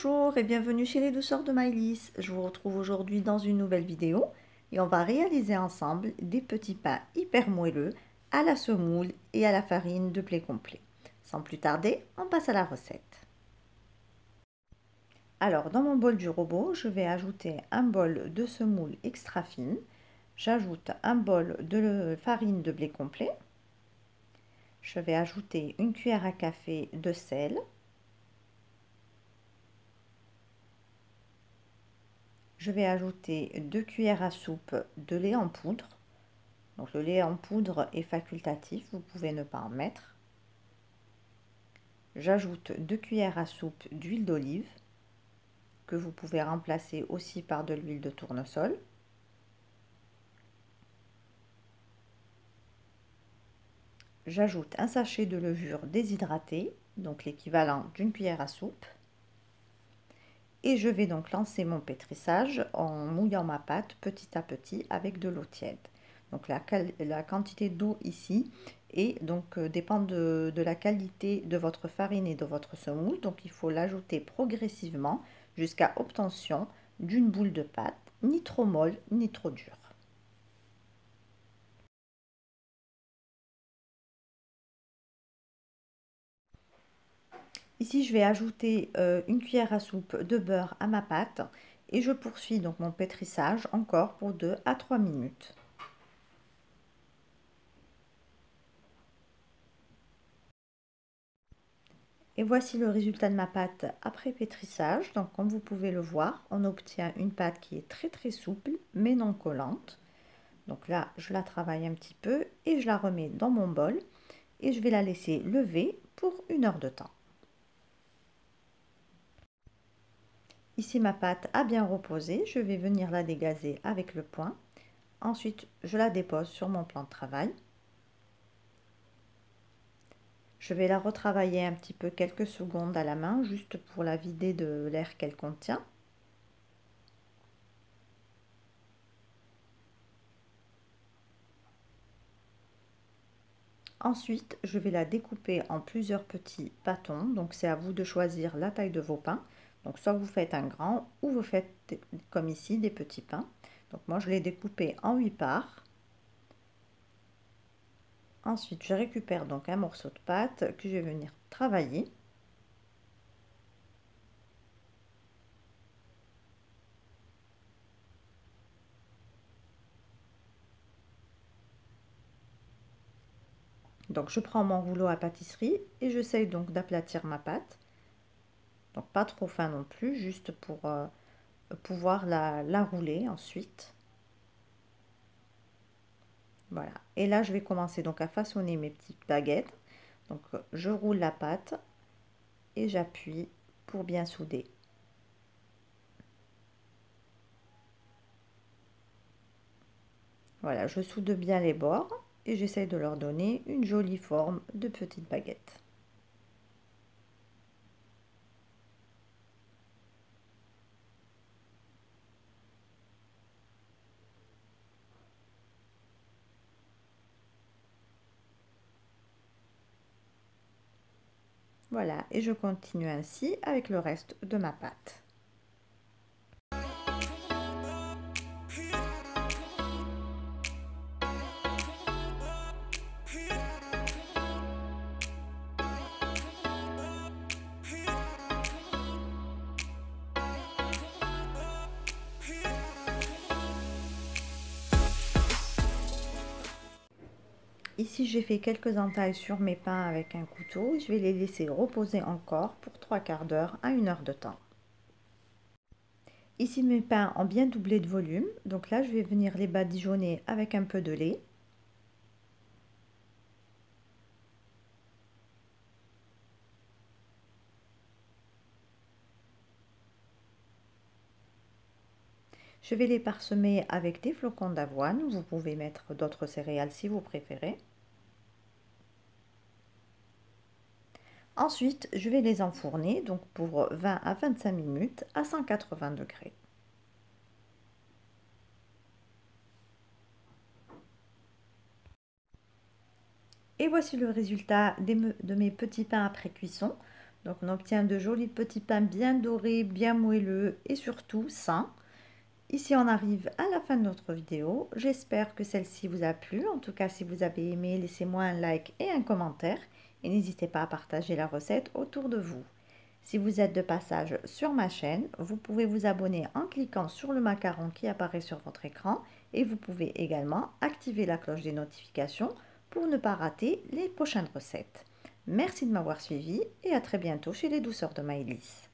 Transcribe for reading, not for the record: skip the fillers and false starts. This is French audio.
Bonjour et bienvenue chez les douceurs de Maëlys. Je vous retrouve aujourd'hui dans une nouvelle vidéo et on va réaliser ensemble des petits pains hyper moelleux à la semoule et à la farine de blé complet. Sans plus tarder, on passe à la recette. Alors dans mon bol du robot, je vais ajouter un bol de semoule extra fine. J'ajoute un bol de farine de blé complet. Je vais ajouter une cuillère à café de sel. Je vais ajouter 2 cuillères à soupe de lait en poudre. Donc le lait en poudre est facultatif, vous pouvez ne pas en mettre. J'ajoute 2 cuillères à soupe d'huile d'olive, que vous pouvez remplacer aussi par de l'huile de tournesol. J'ajoute un sachet de levure déshydratée, donc l'équivalent d'une cuillère à soupe. Et je vais donc lancer mon pétrissage en mouillant ma pâte petit à petit avec de l'eau tiède. Donc la quantité d'eau ici dépend de la qualité de votre farine et de votre semoule. Donc il faut l'ajouter progressivement jusqu'à obtention d'une boule de pâte, ni trop molle ni trop dure. Ici, je vais ajouter une cuillère à soupe de beurre à ma pâte et je poursuis donc mon pétrissage encore pour 2 à 3 minutes. Et voici le résultat de ma pâte après pétrissage. Donc comme vous pouvez le voir, on obtient une pâte qui est très souple mais non collante. Donc là, je la travaille un petit peu et je la remets dans mon bol et je vais la laisser lever pour 1 heure de temps. Ici, ma pâte a bien reposé. Je vais venir la dégazer avec le poing. Ensuite, je la dépose sur mon plan de travail. Je vais la retravailler un petit peu quelques secondes à la main, juste pour la vider de l'air qu'elle contient. Ensuite, je vais la découper en plusieurs petits bâtons. Donc, c'est à vous de choisir la taille de vos pains. Donc, soit vous faites un grand ou vous faites, comme ici, des petits pains. Donc, moi, je l'ai découpé en 8 parts. Ensuite, je récupère donc un morceau de pâte que je vais venir travailler. Donc, je prends mon rouleau à pâtisserie et j'essaye donc d'aplatir ma pâte. Donc, pas trop fin non plus, juste pour pouvoir la rouler ensuite. Voilà. Et là, je vais commencer donc à façonner mes petites baguettes. Donc, je roule la pâte et j'appuie pour bien souder. Voilà, je soude bien les bords et j'essaye de leur donner une jolie forme de petites baguettes. Voilà, et je continue ainsi avec le reste de ma pâte. Ici, j'ai fait quelques entailles sur mes pains avec un couteau. Je vais les laisser reposer encore pour 3/4 d'heure à 1 heure de temps. Ici, mes pains ont bien doublé de volume. Donc là, je vais venir les badigeonner avec un peu de lait. Je vais les parsemer avec des flocons d'avoine. Vous pouvez mettre d'autres céréales si vous préférez. Ensuite, je vais les enfourner donc pour 20 à 25 minutes à 180 degrés. Et voici le résultat de mes petits pains après cuisson. Donc on obtient de jolis petits pains bien dorés, bien moelleux et surtout sains. Ici on arrive à la fin de notre vidéo. J'espère que celle-ci vous a plu. En tout cas, si vous avez aimé, laissez-moi un like et un commentaire. Et n'hésitez pas à partager la recette autour de vous. Si vous êtes de passage sur ma chaîne, vous pouvez vous abonner en cliquant sur le macaron qui apparaît sur votre écran et vous pouvez également activer la cloche des notifications pour ne pas rater les prochaines recettes. Merci de m'avoir suivi et à très bientôt chez les douceurs de Maëlys.